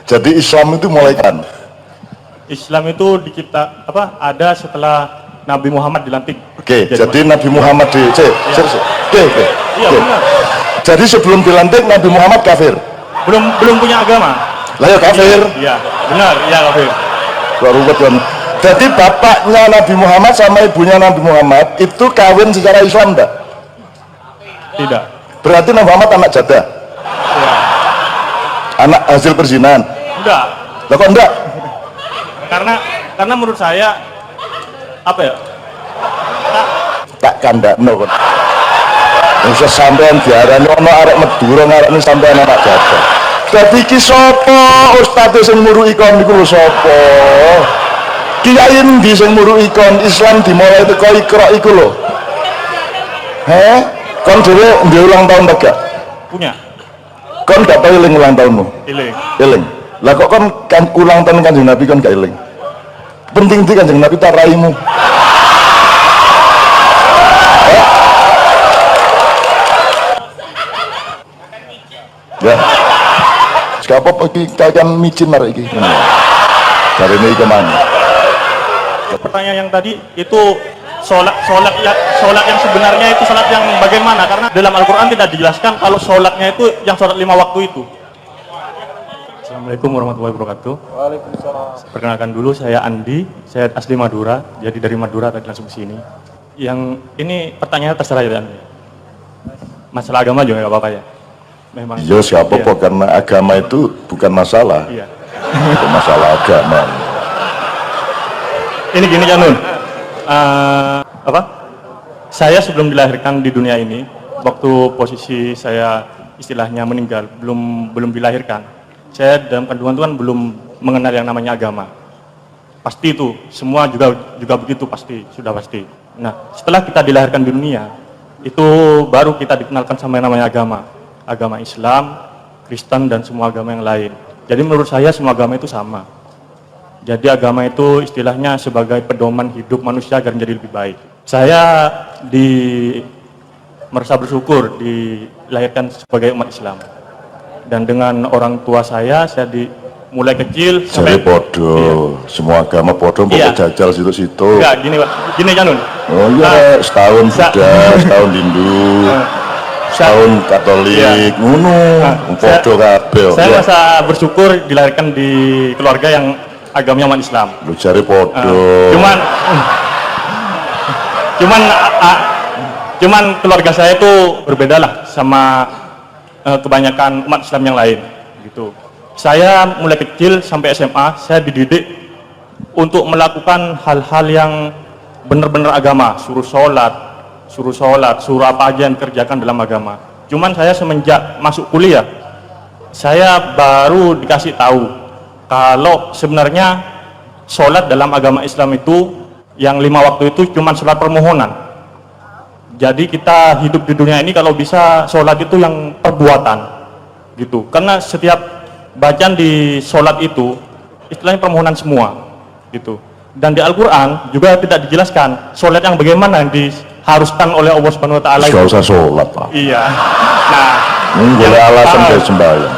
Jadi Islam itu mulai kan? Islam itu ada setelah Nabi Muhammad dilantik. Oke, jadi Nabi Muhammad Oke. Iya, benar. Jadi sebelum dilantik Nabi Muhammad kafir. Belum punya agama. Lah ya kafir. Iya, benar, iya kafir. Baru kan. Jadi bapaknya Nabi Muhammad sama ibunya Nabi Muhammad itu kawin secara Islam enggak? Tidak. Berarti Nabi Muhammad anak jadah. Ya. Anak hasil perzinahan. Enggak. Lah kok enggak? Karena menurut saya apa ya? Tak kandakno kon. Wis sampean diarani ono arek Madura ngarani sampean anak jadah. Dadi iki sapa ustaz sing muruki kon niku lho sapa? Kiai endi sing muruki kon Islam dimulai teko Iqra iku lho. Kon dhewe ndek ulang tahun tak gak? Punya. Kon gak tau eling ulang tahunmu? Eling. Lah kok kon kan ulang tahun Kanjeng Nabi kon gak eling? Penting di Kanjeng Nabi tak raimu. Ya. Siapa pergi kalian micin marek iki? Dari ini kemana? Pertanyaan yang tadi itu sholat yang sebenarnya itu sholat yang bagaimana? Karena dalam Al-Quran tidak dijelaskan kalau sholatnya itu yang sholat 5 waktu itu. Assalamualaikum warahmatullahi wabarakatuh. Waalaikumsalam. Perkenalkan dulu, saya Andi, saya asli Madura, jadi dari Madura tadi langsung ke sini. Yang ini pertanyaannya terserah ya Andi. Masalah agama juga nggak apa-apa ya. Memang. Iya siapa kok karena agama itu bukan masalah. Iya. Itu masalah agama. Ini gini Janun. Saya sebelum dilahirkan di dunia ini, waktu posisi saya istilahnya meninggal, belum dilahirkan, saya dalam kandungan itu kan belum mengenal yang namanya agama. Pasti itu, semua juga begitu pasti, sudah pasti. Nah, setelah kita dilahirkan di dunia, itu baru kita dikenalkan sama yang namanya agama Islam, Kristen dan semua agama yang lain. Jadi menurut saya semua agama itu sama. Jadi agama itu istilahnya sebagai pedoman hidup manusia agar menjadi lebih baik. Saya merasa bersyukur dilahirkan sebagai umat Islam. Dan dengan orang tua saya mulai kecil sampai podo, semua agama podo, mau jajal situ-situ. Enggak, gini Janun. Oh iya, setahun Buddha, setahun Hindu, setahun Katolik, podo kabeh. Saya merasa bersyukur dilahirkan di keluarga yang agamanya umat Islam. Lu cari podo. Cuman keluarga saya itu berbeda lah sama kebanyakan umat Islam yang lain gitu. Saya mulai kecil sampai SMA saya dididik untuk melakukan hal-hal yang benar-benar agama, suruh sholat, suruh apa aja yang kerjakan dalam agama. Cuman saya semenjak masuk kuliah saya baru dikasih tahu kalau sebenarnya sholat dalam agama Islam itu yang 5 waktu itu cuma sholat permohonan. Jadi kita hidup di dunia ini kalau bisa sholat itu yang perbuatan gitu, karena setiap bacaan di sholat itu istilahnya permohonan semua gitu. Dan di Al-Quran juga tidak dijelaskan sholat yang bagaimana yang diharuskan oleh Allah Subhanahu Wa Taala. Gak usah sholat Pak. Iya. Nah, boleh alasan kayak sembahyang.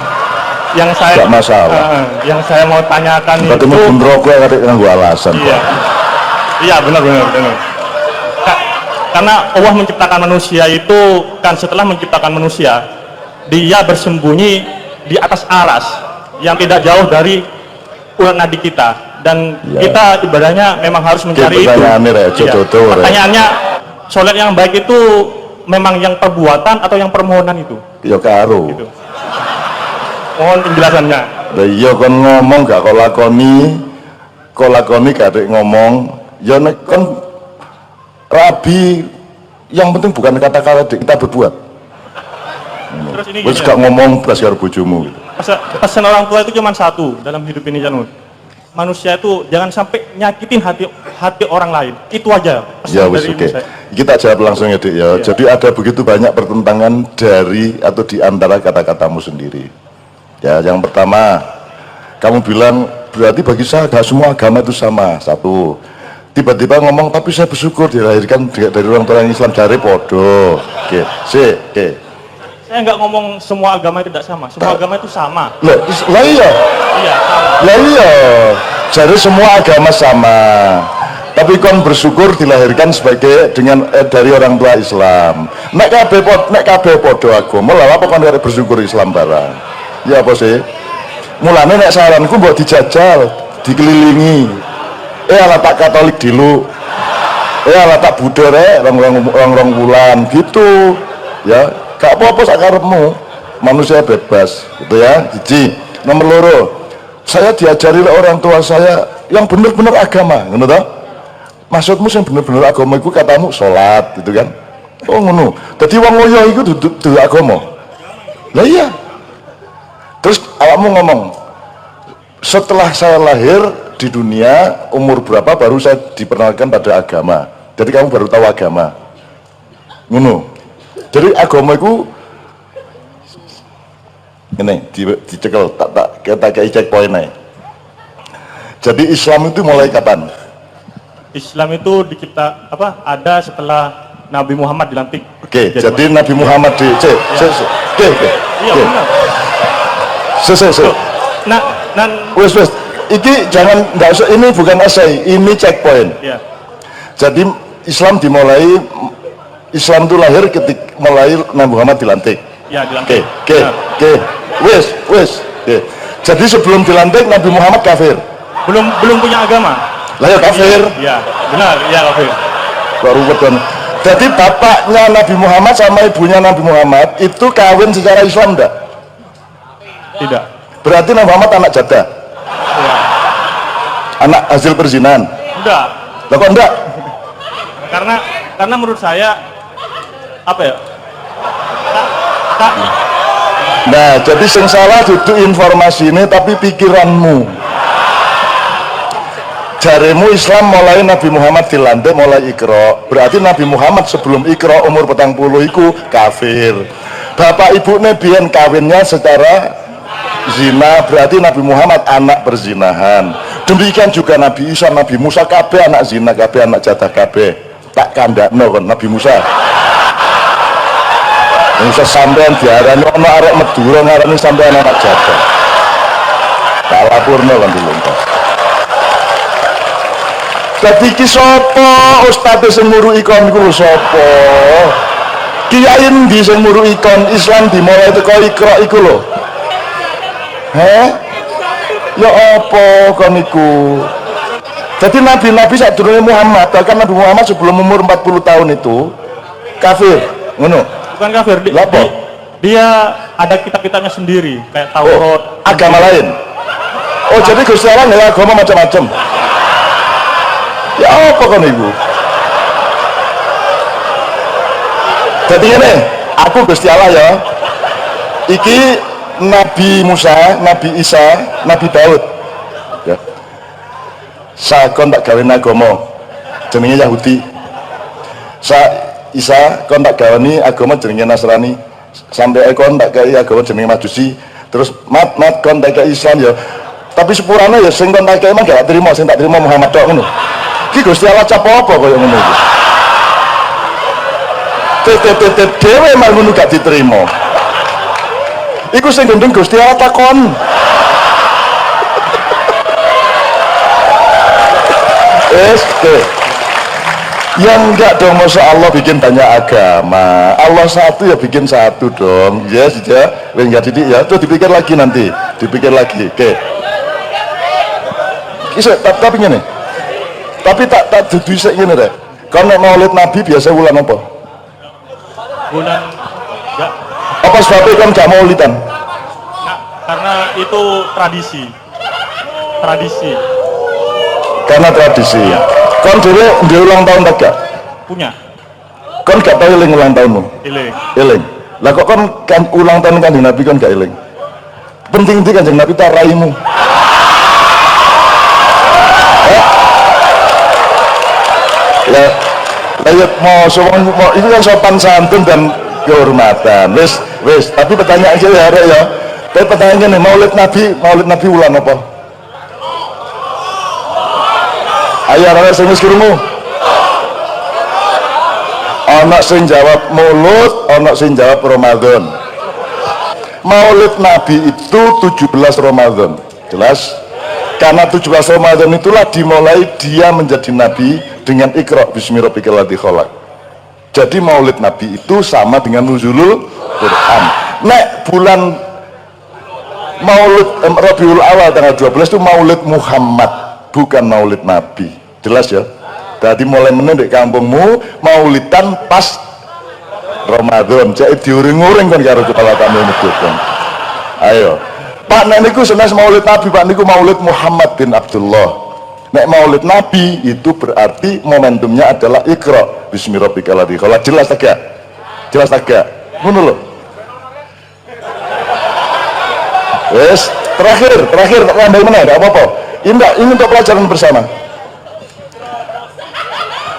Yang saya gak masalah. Yang saya mau tanyakan berarti itu. Berarti mau rokok kadang nganggo alasan. Iya. Iya benar. Karena Allah menciptakan manusia itu kan setelah menciptakan manusia dia bersembunyi di atas aras yang tidak jauh dari urat nadi kita dan kita ibadahnya memang harus mencari itu. Pertanyaannya sholat yang baik itu memang yang perbuatan atau yang permohonan itu? Ya karo. Gitu. Mohon penjelasannya. Iya kan ngomong gak kok lakoni gak ngomong ya nek kan Rabi, yang penting bukan kata-kata kita berbuat. Terus ini wis gak ngomong belas karo bojomu gitu. Pesan orang tua itu cuma satu dalam hidup ini Janun. Manusia itu jangan sampai nyakitin hati orang lain. Itu aja. Ya wis oke. Kita jawab langsung ya Dik ya. Jadi ada begitu banyak pertentangan dari atau di antara kata-katamu sendiri. Ya, yang pertama kamu bilang berarti bagi saya gak semua agama itu sama. Satu. Tiba-tiba ngomong tapi saya bersyukur dilahirkan dari orang tua yang Islam dari podo. Oke. Saya nggak ngomong semua agama itu tidak sama. Semua agama itu sama. Loh, iya. Iya. Lah iya, jadi semua agama sama. Tapi kon bersyukur dilahirkan sebagai dari orang tua Islam. Nek kabeh padha agama, lha apa kon arep bersyukur Islam barang? Ya apa sih? Mulane nek saranku mbok dijajal, dikelilingi. Ala tak Katolik dulu. Ala tak Buddha rek rong wulan gitu. Ya, gak apa-apa sak karepmu. Manusia bebas, gitu ya. Jiji. Nomor loro, saya diajari oleh orang tua saya yang benar-benar agama, ngono toh? Maksudmu yang bener-bener agama itu katamu sholat gitu kan? Oh ngono. Jadi wong ngoyo itu dudu agama. Lah iya. Terus awakmu ngomong, setelah saya lahir di dunia umur berapa baru saya diperkenalkan pada agama. Jadi kamu baru tahu agama. Ngono. Jadi agama itu ini dicekel tak kayak checkpoint nih. Jadi Islam itu mulai kapan? Islam itu ada setelah Nabi Muhammad dilantik. Oke, jadi Nabi Muhammad Iya benar. Wes. Iki jangan enggak usah, ini bukan essay, ini checkpoint. Iya. Jadi Islam itu lahir ketika mulai Nabi Muhammad dilantik. Ya, dilantik. Oke. Wes. Jadi sebelum dilantik Nabi Muhammad kafir. Belum punya agama. Lah ya kafir. Iya, benar, iya kafir. Baru betul. Jadi bapaknya Nabi Muhammad sama ibunya Nabi Muhammad itu kawin secara Islam enggak? Tidak. Berarti Nabi Muhammad anak jadah. Ya. Anak hasil perzinahan. Enggak. Lah kok enggak? Karena menurut saya apa ya? Nah, jadi sing salah duduk informasi ini tapi pikiranmu. Jaremu Islam mulai Nabi Muhammad dilantik mulai Iqra. Berarti Nabi Muhammad sebelum Iqra umur 40 iku kafir. Bapak ibu biyen kawinnya secara zina, berarti Nabi Muhammad anak perzinahan. Demikian juga Nabi Isa, Nabi Musa kabeh anak zina, kabeh anak jatah kabeh. Tak kandakno kon Nabi Musa. Musa sampean diarani ana arek Madura ngarani sampean anak jatah. Tak lapurno kan dulu. Dadi ki sapa ustaze sing muru ikon iku lho sapa? Kiai endi sing muru ikon Islam dimulai teko Iqra iku lho. Ya apa kon iku? Jadi nabi-nabi sadurunge Muhammad, bahkan Nabi Muhammad sebelum umur 40 tahun itu kafir, ngono. Bukan kafir, dia ada kitab-kitabnya sendiri, kayak Taurat. Agama lain. Oh, jadi Gusti Allah nggak agama macam-macam. Ya apa kon iku? Jadi ini, aku Gusti Allah ya. Iki Nabi Musa, Nabi Isa, Nabi Daud. Ya. Sakon tak gawe agama jenenge Yahudi. Isa kon tak gawani agama jenenge Nasrani. Sampai kon tak gawe agama jenenge Majusi. Terus mat kon tak gawe Islam ya. Tapi sepurane ya sing kon tak gawe emang gak terima, sing tak terima Muhammad tok ngono. Ki Gusti Allah cap apa kaya ngono iki. Tetet dhewe mah ngono gak diterima. Iku sing gendeng Gusti Allah takon. Yang enggak dong, masa Allah bikin banyak agama. Allah satu ya bikin satu dong. Ya sudah, enggak didik ya. Tuh dipikir lagi nanti, dipikir lagi. Oke. Tapi ngene. Tapi tak dudu sik ngene rek. Kalau Maulid Nabi biasa bulan apa? Bulan enggak. Apa sebabnya kan gak maulidan? Nah, karena itu tradisi. Karena tradisi. Ya. Kon dhewe ndek ulang tahun tak gak? Punya. Kon gak tau eling ulang tahunmu? Eling. Lah kok kon kan ulang tahun Kanjeng Nabi kon gak eling? Penting iki Kanjeng Nabi tak raimu. Lah mau itu kan sopan santun dan kehormatan. Wis, tapi pertanyaan aja ya rek ya. Tapi pertanyaannya nih, Maulid Nabi ulang apa? Ayo rek sing wis krungu. Ana sing jawab Maulud, ana sing jawab Ramadan. Maulid Nabi itu 17 Ramadan. Jelas? Karena 17 Ramadan itulah dimulai dia menjadi nabi dengan Iqra bismi rabbikal ladzi khalaq. Jadi maulid nabi itu sama dengan nuzulul Quran. Nek bulan maulid Rabiul Awal tanggal 12 itu maulid Muhammad, bukan maulid nabi. Jelas ya? Jadi mulai menendek kampungmu maulidan pas Ramadan. Jadi diuring-uring kan karo kepala kamu medhot. Ayo. Pak nek niku senes maulid nabi, Pak niku maulid Muhammad bin Abdullah. Nek maulid nabi itu berarti momentumnya adalah Iqra bismi rabbikal ladzi khalaq. Jelas tak? Jelas tak? Ngono lho. Wes, terakhir rambai meneh, enggak apa-apa. Ini untuk pelajaran bersama.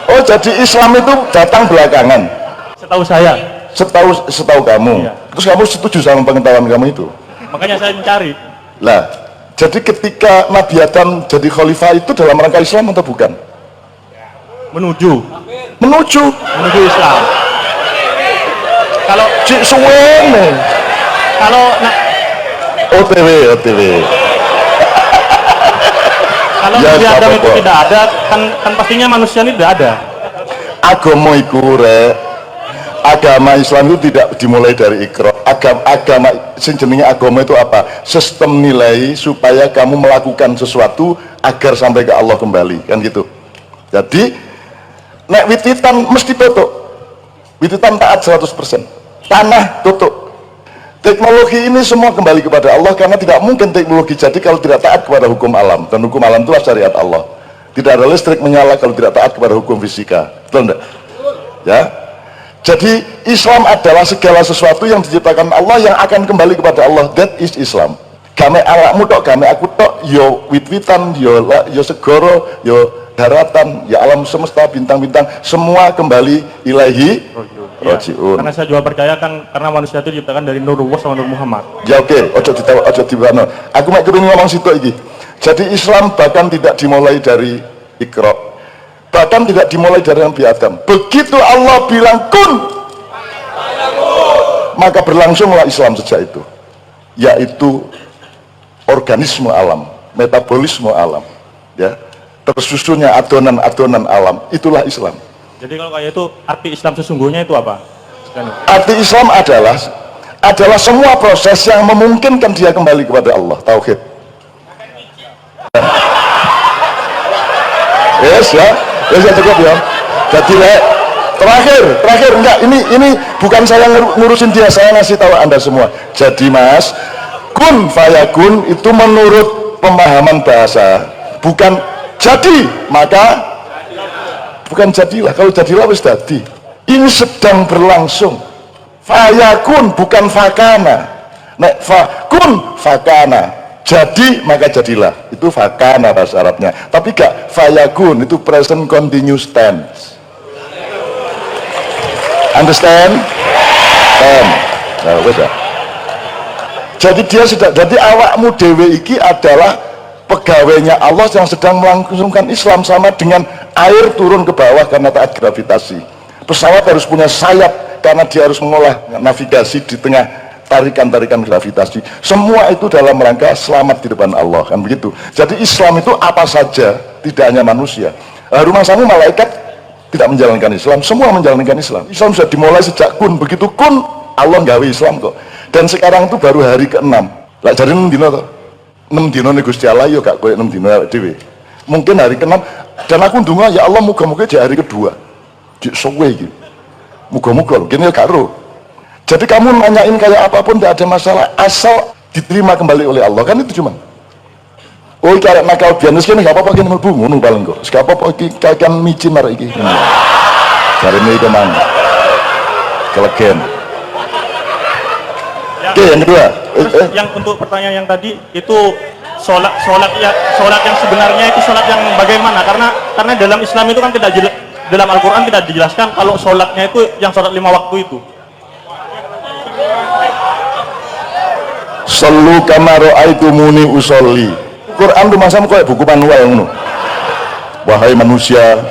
Oh, jadi Islam itu datang belakangan. Setahu saya. Setahu kamu. Iya. Terus kamu setuju sama pengetahuan kamu itu? Makanya saya mencari. Lah, jadi ketika Nabi Adam jadi khalifah itu dalam rangka Islam atau bukan? Menuju Islam. Kalau Cik suwene. kalau OTW. kalau Ya, Nabi Adam itu apa-apa. tidak ada, kan pastinya manusia ini tidak ada. Agama iku agama Islam itu tidak dimulai dari Iqra. Agama sing jenenge agama itu apa? Sistem nilai supaya kamu melakukan sesuatu agar sampai ke Allah kembali, kan gitu. Jadi nek wititan mesti tutup. Wititan taat 100%. Tanah tutup. Teknologi ini semua kembali kepada Allah karena tidak mungkin teknologi jadi kalau tidak taat kepada hukum alam, dan hukum alam itulah syariat Allah. Tidak ada listrik menyala kalau tidak taat kepada hukum fisika. Betul enggak? Ya. Jadi Islam adalah segala sesuatu yang diciptakan Allah yang akan kembali kepada Allah. That is Islam. Game awakmu tok, game aku tok, yo wit-witan, yo segoro, yo daratan, ya alam semesta, bintang-bintang, semua kembali ilahi rojiun. Karena saya juga percaya kan, karena manusia itu diciptakan dari Nurullah sama Nur Muhammad. Ya oke, ojo dibano. Aku mau kepengin ngomong situ iki. Jadi Islam bahkan tidak dimulai dari Iqra, bahkan tidak dimulai dari Nabi Adam. Begitu Allah bilang kun, maka berlangsunglah Islam sejak itu, yaitu organisme alam, metabolisme alam, ya, tersusunnya adonan-adonan alam, itulah Islam. Jadi kalau kayak itu, arti Islam sesungguhnya itu apa? Arti Islam adalah semua proses yang memungkinkan dia kembali kepada Allah, tauhid. Yes ya cukup ya. Jadi terakhir enggak, ini bukan saya ngurusin dia, saya ngasih tahu Anda semua. Jadi Mas, kun fayakun itu menurut pemahaman bahasa bukan jadi maka, bukan jadilah. Kalau jadilah wis dadi. Ini sedang berlangsung. Fayakun bukan fakana. Nek fakun fakana. Jadi maka jadilah, itu fakana bahasa Arabnya. Tapi gak fayakun, itu present continuous tense. Understand? Nah, udah. Jadi dia sudah, jadi awakmu dewe iki adalah pegawainya Allah yang sedang melangsungkan Islam, sama dengan air turun ke bawah karena taat gravitasi. Pesawat harus punya sayap karena dia harus mengolah navigasi di tengah tarikan-tarikan gravitasi. Semua itu dalam rangka selamat di depan Allah, kan begitu. Jadi Islam itu apa saja, tidak hanya manusia. Rumah samu malaikat tidak menjalankan Islam, semua menjalankan Islam. Islam sudah dimulai sejak kun, begitu kun Allah nggawe Islam kok. Dan sekarang itu baru hari ke-6. Lah jadi 6 dino to. 6 dino nih Gusti Allah yo gak koyo 6 dino dhewe. Mungkin hari ke-6 dan aku ndonga ya Allah muga-muga di hari kedua. Dik suwe iki. Muga-muga kene gak ro. Jadi kamu nanyain kayak apapun tidak ada masalah, asal diterima kembali oleh Allah, kan itu cuma. Oh iki arek nakal biyen wis kene gak apa-apa kene mlebu ngono paling kok. Gak apa-apa iki kakean micin arek iki. Jarene iki man. Kelegen. Oke, yang kedua. Yang untuk pertanyaan yang tadi itu sholat yang sebenarnya itu sholat yang bagaimana? Karena dalam Islam itu kan tidak jelas, dalam Al-Quran tidak dijelaskan kalau sholatnya itu yang sholat 5 waktu itu. Sallu kama ra'aitumuni usolli. Quran itu masam kayak buku manual ngono. Wahai manusia,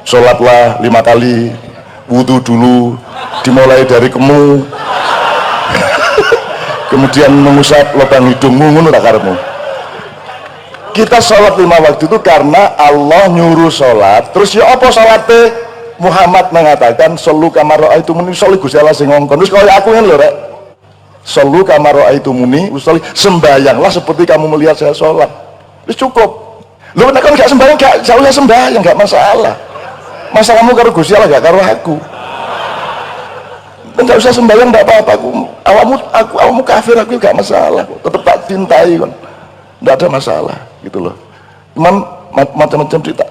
sholatlah 5 kali, wudu dulu, dimulai dari kemu, kemudian mengusap lubang hidungmu, ngono tak karepmu. kita sholat 5 waktu itu karena Allah nyuruh sholat. Terus ya apa sholatnya? Muhammad mengatakan solu kama ra'aitumuni usolli Gusti Allah sing ngongkon. Terus kaya aku ngene lho rek. Solu kama ra'aitumuni usolli, sembayanglah seperti kamu melihat saya sholat. Wis cukup. Lho nek kon gak sembayang gak usah sembayang, gak masalah. Masalahmu karo Gusti Allah gak karo aku. Enggak usah sembahyang, enggak apa-apa. Awakmu kafir, aku gak masalah. Tetap tak cintai kon. Enggak ada masalah, gitu loh. Cuman macam-macam cerita.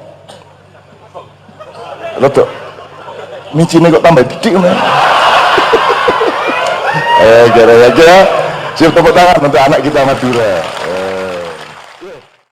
Rodok micine kok tambah didik ngono. Gara-gara siap tepuk tangan untuk anak kita Madura.